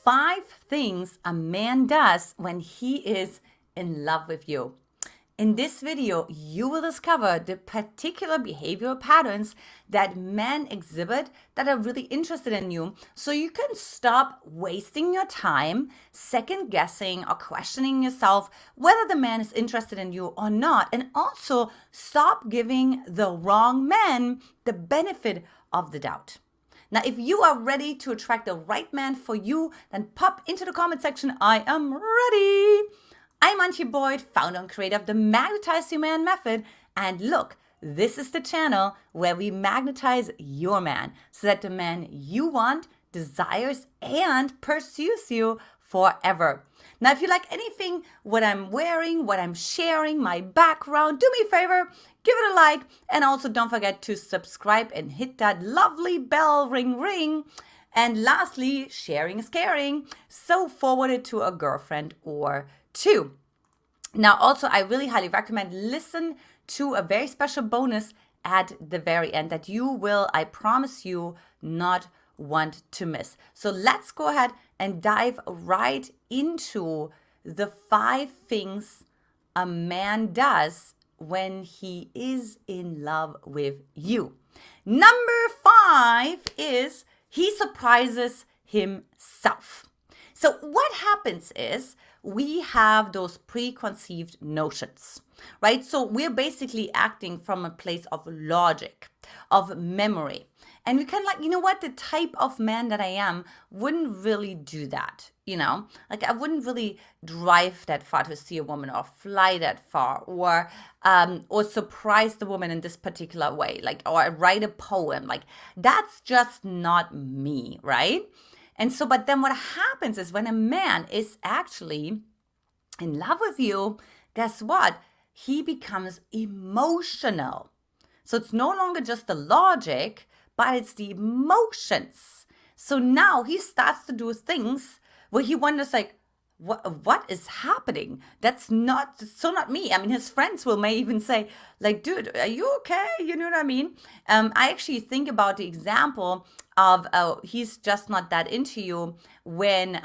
5 things a man does when he is in love with you. In this video, you will discover the particular behavioral patterns that men exhibit that are really interested in you, so you can stop wasting your time second guessing or questioning yourself whether the man is interested in you or not, and also stop giving the wrong man the benefit of the doubt. Now, if you are ready to attract the right man for you, then pop into the comment section. I am ready. I'm Antia, founder and creator of the Magnetize Your Man method. And look, this is the channel where we magnetize your man so that the man you want desires and pursues you forever. Now, if you like anything, what I'm wearing, what I'm sharing, my background, do me a favor, give it a like, and also don't forget to subscribe and hit that lovely bell, ring, ring. And lastly, sharing is caring, so forward it to a girlfriend or two. Now, also, I really highly recommend listen to a very special bonus at the very end that you will, I promise you, not want to miss. So let's go ahead and dive right into the 5 things a man does when he is in love with you. Number 5 is he surprises himself. So what happens is we have those preconceived notions, right? So we're basically acting from a place of logic, of memory. And we kind of like, you know what, the type of man that I am wouldn't really do that, you know? Like I wouldn't really drive that far to see a woman or fly that far or surprise the woman in this particular way, like, or write a poem. Like that's just not me, right? And so, but then what happens is when a man is actually in love with you, guess what? He becomes emotional. So it's no longer just the logic, but it's the emotions. So now he starts to do things where he wonders like, what is happening? That's not me. I mean, his friends may even say like, dude, are you okay? You know what I mean? I actually think about the example of he's just not that into you when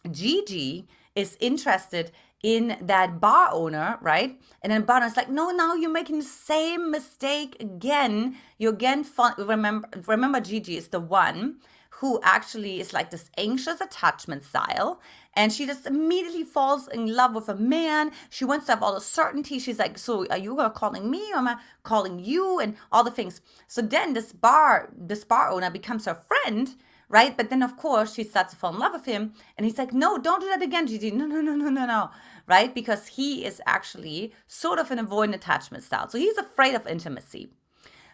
Gigi is interested in that bar owner, right? And then bar owner's like, no, now you're making the same mistake again. You again remember Gigi is the one who actually is like this anxious attachment style. And she just immediately falls in love with a man. She wants to have all the certainty. She's like, so are you calling me or am I calling you? And all the things. So then this bar owner becomes her friend, right? But then of course she starts to fall in love with him. And he's like, no, don't do that again, Gigi. No. Right? Because he is actually sort of an avoidant attachment style. So he's afraid of intimacy.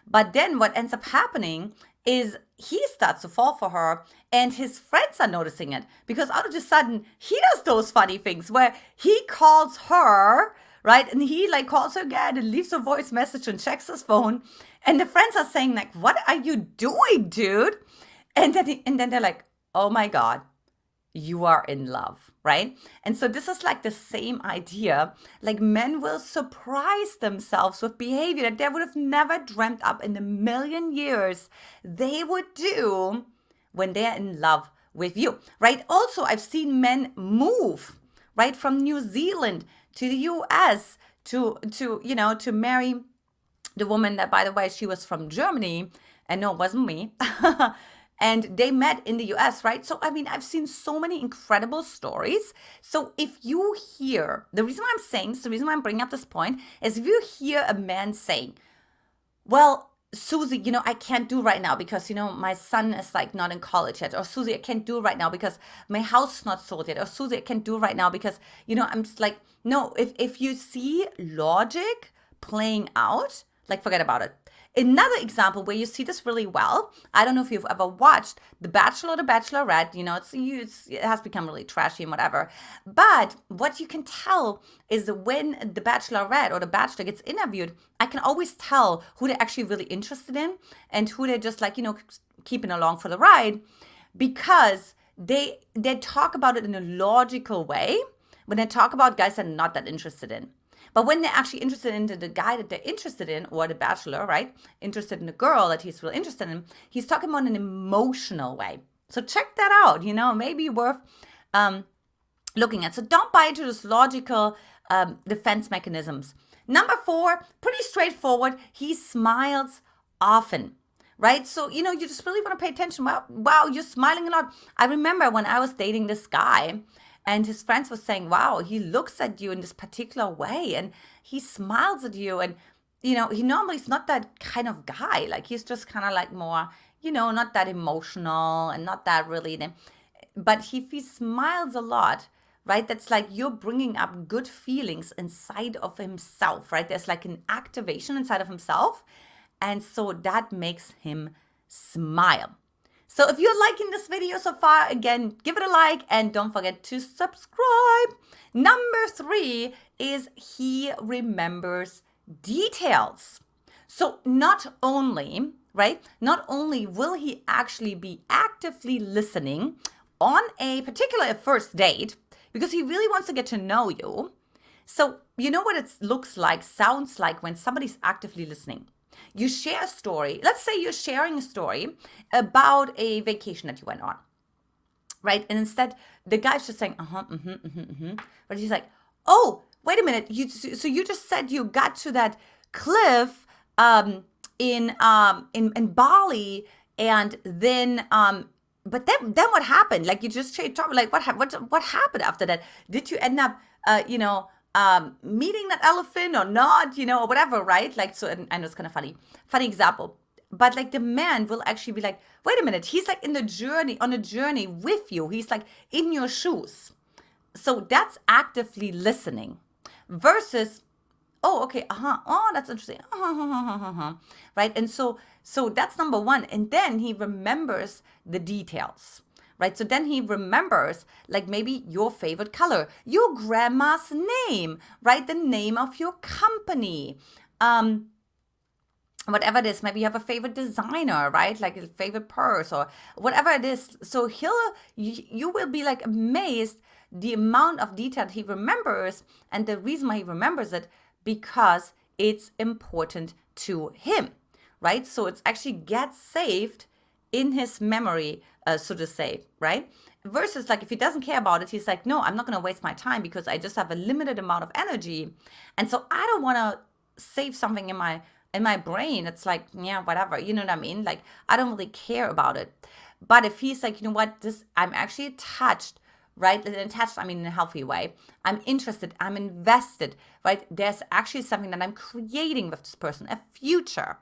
But then what ends up happening is he starts to fall for her and his friends are noticing it because all of a sudden he does those funny things where he calls her, right? And he like calls her again and leaves a voice message and checks his phone. And the friends are saying like, what are you doing, dude? And then they're like, oh my God, you are in love, right? And so this is like the same idea. Like men will surprise themselves with behavior that they would have never dreamt up in a million years they would do when they're in love with you, right? Also, I've seen men move, right, from New Zealand to the US to marry the woman that, by the way, she was from Germany. And no, it wasn't me. And they met in the US, right? So, I mean, I've seen so many incredible stories. So if you hear, the reason why I'm saying this, the reason why I'm bringing up this point is if you hear a man saying, well, Susie, I can't do right now because, my son is like not in college yet. Or Susie, I can't do right now because my house is not sold yet. Or Susie, I can't do right now because, I'm just like, no, if you see logic playing out, like forget about it. Another example where you see this really well, I don't know if you've ever watched The Bachelor or The Bachelorette, it has become really trashy and whatever. But what you can tell is when the Bachelorette or the Bachelor gets interviewed, I can always tell who they're actually really interested in and who they're just like, keeping along for the ride because they talk about it in a logical way when they talk about guys they're not that interested in. But when they're actually interested in the guy that they're interested in, or the bachelor, right? Interested in the girl that he's really interested in, he's talking about an emotional way. So check that out, maybe worth looking at. So don't buy into this logical defense mechanisms. Number 4, pretty straightforward. He smiles often, right? So, you just really want to pay attention. Wow, you're smiling a lot. I remember when I was dating this guy and his friends were saying, wow, he looks at you in this particular way and he smiles at you. And, he normally is not that kind of guy. Like he's just kind of like more, not that emotional and not that really. But if he smiles a lot, right, that's like you're bringing up good feelings inside of himself, right? There's like an activation inside of himself. And so that makes him smile. So if you're liking this video so far, again, give it a like and don't forget to subscribe. Number 3 is he remembers details. So not only will he actually be actively listening on a particular first date, because he really wants to get to know you. So you know what it looks like, sounds like when somebody's actively listening. You share a story. Let's say you're sharing a story about a vacation that you went on, right? And instead, the guy's just saying, But he's like, oh, wait a minute. So you just said you got to that cliff in Bali, and then but then what happened? Like you just talk, like what happened after that? Did you end up meeting that elephant or not? Or whatever, right? Like, so I know it's kind of funny example. But like the man will actually be like, wait a minute, he's like on a journey with you. He's like in your shoes. So that's actively listening versus, oh, okay, oh, that's interesting, right? And so that's number 1. And then he remembers the details, right? So then he remembers like maybe your favorite color, your grandma's name, right? The name of your company, whatever it is. Maybe you have a favorite designer, right? Like a favorite purse or whatever it is. So you will be like amazed the amount of detail he remembers, and the reason why he remembers it, because it's important to him, right? So it's actually gets saved in his memory, so to say, right? Versus like if he doesn't care about it, he's like, no, I'm not going to waste my time because I just have a limited amount of energy. And so I don't want to save something in my brain. It's like, yeah, whatever, you know what I mean? Like, I don't really care about it. But if he's like, you know what, I'm actually attached, right? And attached, I mean, in a healthy way. I'm interested, I'm invested, right? There's actually something that I'm creating with this person, a future.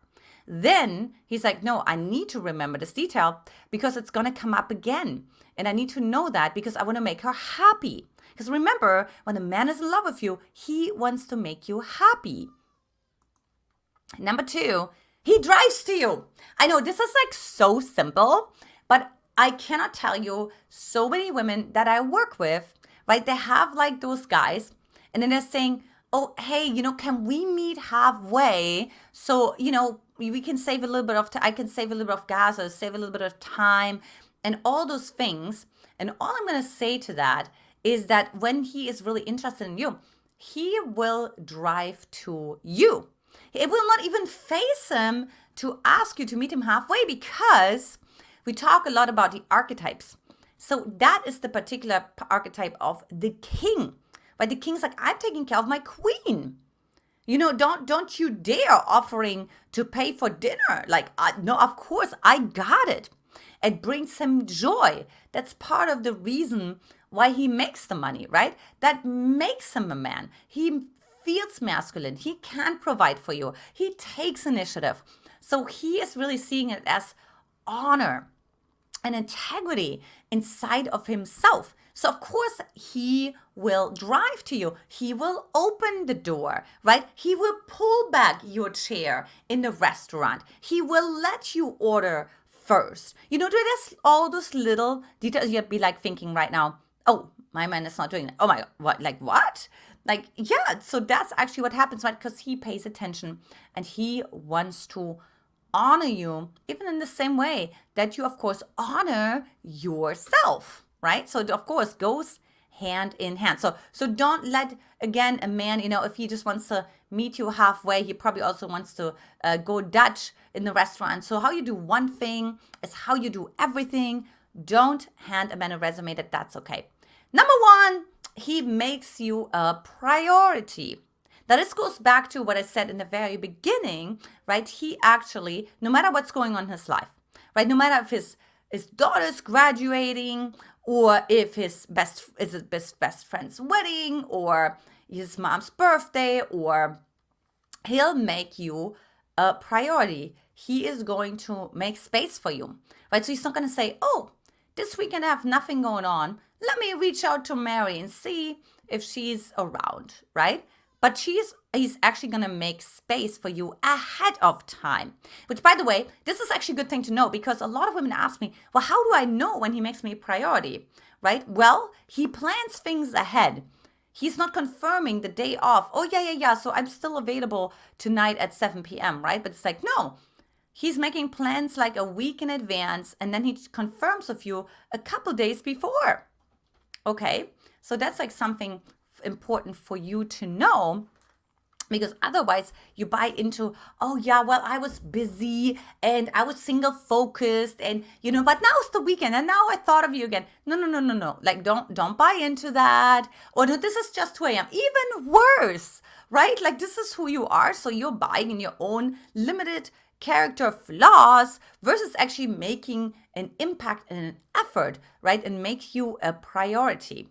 Then he's like, no, I need to remember this detail because it's going to come up again. And I need to know that because I want to make her happy. Because remember, when a man is in love with you, he wants to make you happy. Number 2, he drives to you. I know this is like so simple, but I cannot tell you so many women that I work with, right? They have like those guys and then they're saying, oh, hey, can we meet halfway? So, we can save a little bit of, I can save a little bit of gas or save a little bit of time and all those things. And all I'm going to say to that is that when he is really interested in you, he will drive to you. It will not even face him to ask you to meet him halfway because we talk a lot about the archetypes. So that is the particular archetype of the king. But the king's like, I'm taking care of my queen. Don't you dare offering to pay for dinner. Like, no, of course, I got it. It brings him joy. That's part of the reason why he makes the money, right? That makes him a man. He feels masculine. He can provide for you. He takes initiative. So he is really seeing it as honor and integrity inside of himself. So of course he will drive to you. He will open the door, right? He will pull back your chair in the restaurant. He will let you order first. There's all those little details you'd be like thinking right now, oh, my man is not doing it. Oh my God, what? Like what? Like, yeah, so that's actually what happens, right? Because he pays attention and he wants to honor you, even in the same way that you, of course, honor yourself, right? So, of course, goes hand in hand. So don't let, again, a man, if he just wants to meet you halfway, he probably also wants to go Dutch in the restaurant. So how you do one thing is how you do everything. don't hand a man a resume that's okay. Number one, he makes you a priority. Now, this goes back to what I said in the very beginning, right? He actually, no matter what's going on in his life, right? No matter if his daughter's graduating, or if his best friend's wedding, or his mom's birthday, or he'll make you a priority. He is going to make space for you, right? So he's not going to say, oh, this weekend I have nothing going on. Let me reach out to Mary and see if she's around, right? But he's actually going to make space for you ahead of time. Which, by the way, this is actually a good thing to know, because a lot of women ask me, well, how do I know when he makes me a priority, right? Well, he plans things ahead. He's not confirming the day off. Oh, yeah. So I'm still available tonight at 7 p.m., right? But it's like, no. He's making plans like a week in advance, and then he confirms with you a couple days before. Okay? So that's like something important for you to know, because otherwise you buy into, oh yeah, well, I was busy and I was single focused, and but now it's the weekend and now I thought of you again. No. Like, don't buy into that. Or no, this is just who I am. Even worse, right? Like, this is who you are. So you're buying in your own limited character flaws versus actually making an impact and an effort, right? And make you a priority.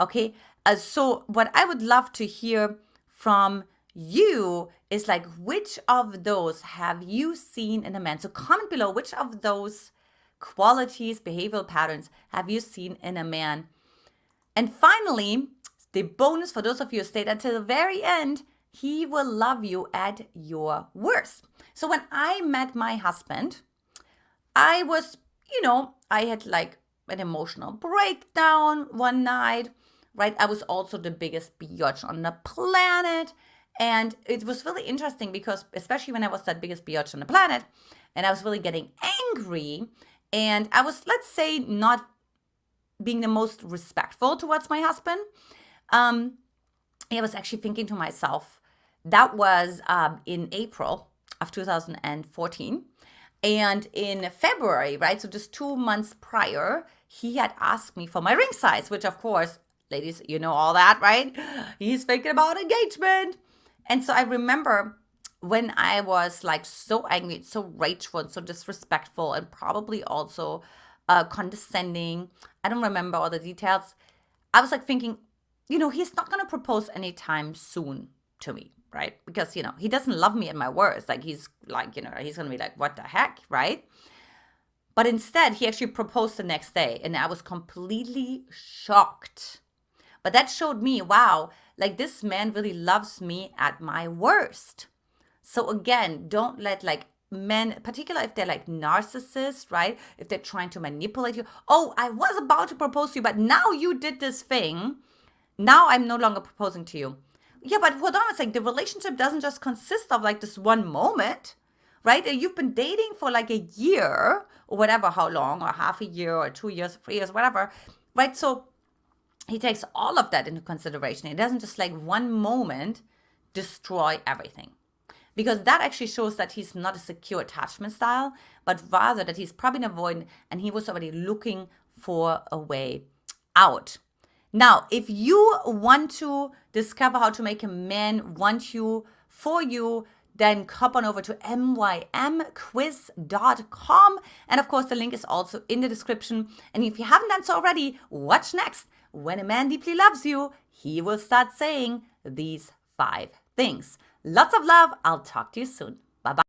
Okay. So what I would love to hear from you is like, which of those have you seen in a man? So comment below, which of those qualities, behavioral patterns have you seen in a man? And finally, the bonus for those of you who stayed until the very end, he will love you at your worst. So when I met my husband, I was, I had like an emotional breakdown one night, right? I was also the biggest biatch on the planet. And it was really interesting because, especially when I was that biggest biatch on the planet, and I was really getting angry, and I was, let's say, not being the most respectful towards my husband, I was actually thinking to myself, that was in April of 2014. And in February, right, so just 2 months prior, he had asked me for my ring size, which, of course, ladies, you know all that, right? He's thinking about engagement. And so I remember when I was like so angry, so rageful, and so disrespectful, and probably also condescending. I don't remember all the details. I was like thinking, he's not going to propose anytime soon to me, right? Because, he doesn't love me at my worst. Like, he's like, he's going to be like, what the heck, right? But instead, he actually proposed the next day, and I was completely shocked. But that showed me, wow, like, this man really loves me at my worst. So again, don't let like men, particularly if they're like narcissists, right? If they're trying to manipulate you. Oh, I was about to propose to you, but now you did this thing. Now I'm no longer proposing to you. Yeah, but hold on a second. The relationship doesn't just consist of like this one moment, right? You've been dating for like a year or whatever, how long, or half a year or 2 years, 3 years, whatever, right? So he takes all of that into consideration. It doesn't just like one moment destroy everything. Because that actually shows that he's not a secure attachment style, but rather that he's probably an avoidant and he was already looking for a way out. Now, if you want to discover how to make a man want you for you, then hop on over to mymquiz.com. And of course, the link is also in the description. And if you haven't done so already, watch next. When a man deeply loves you, he will start saying these 5 things. Lots of love. I'll talk to you soon. Bye-bye.